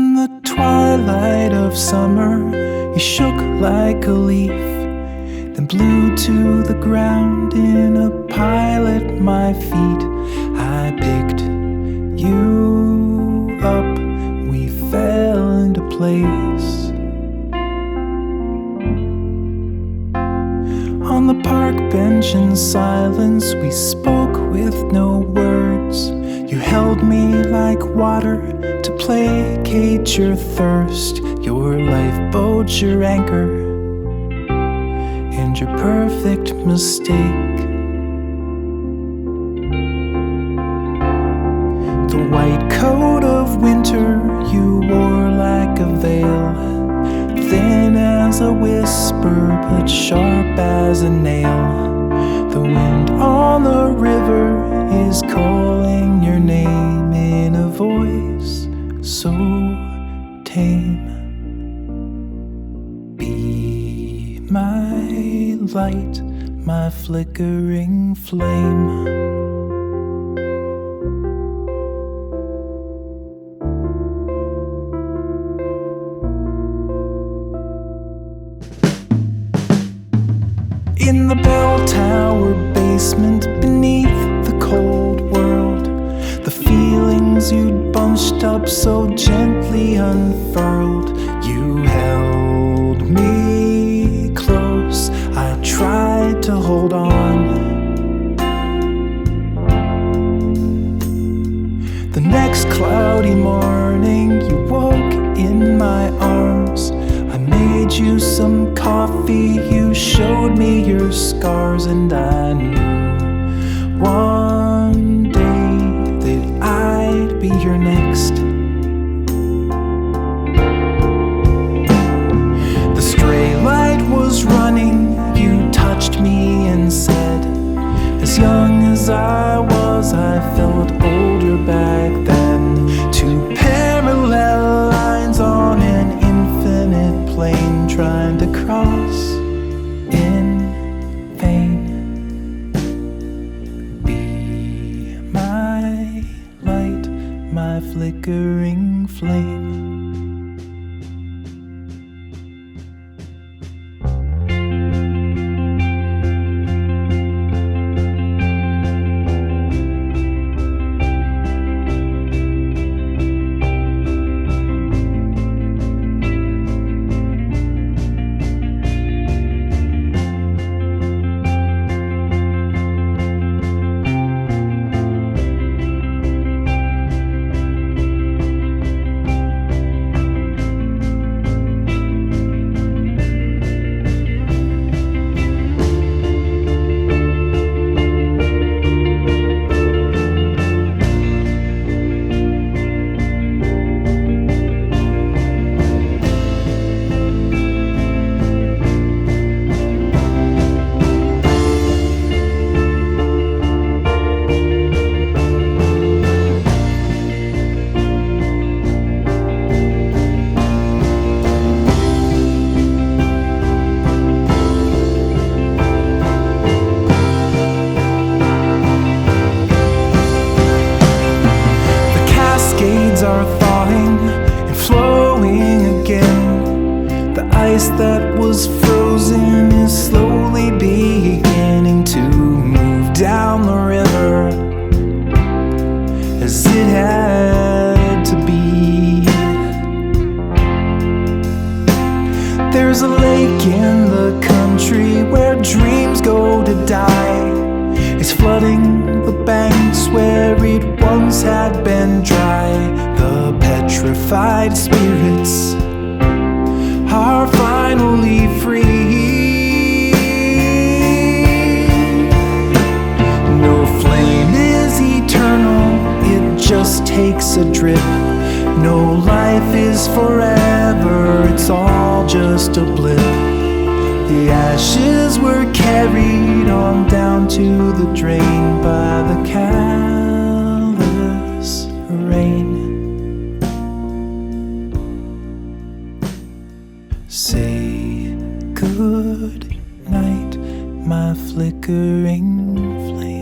In the twilight of summer, you shook like a leaf, then blew to the ground in a pile at my feet. I picked you up, we fell into place. On the park bench in silence, we spoke with no words. You held me like water to placate your thirst, your lifeboat, your anchor, and your perfect mistake. The white coat of winter you wore like a veil, thin as a whisper but sharp as a nail. The wind on the river is calling your name in a voice so tame. Be my light, my flickering flame. In the bell tower basement beneath the cold world, the feelings you'd bunched up so gently unfurled. You held me close, I tried to hold on. The next cloudy morning you woke in my arms. I made you some coffee, you showed me your scars, and I knew one day that I'd be your next. The stray light was running, you touched me and said, as young as I was, I felt older back then. Two parallel lines on an infinite plane, trying to cross in vain. Be my light, my flickering flame. Are thawing and flowing again. The ice that was frozen is slowly beginning to move down the river as it had to be. There's a lake in the country where dreams go to die. It's flooding the banks where it once had been dry. The petrified spirits are finally free. No flame is eternal, it just takes a drip. No life is forever, it's all just a blip. The ashes were carried on down to the drain by the callous rain. Say good night, my flickering flame.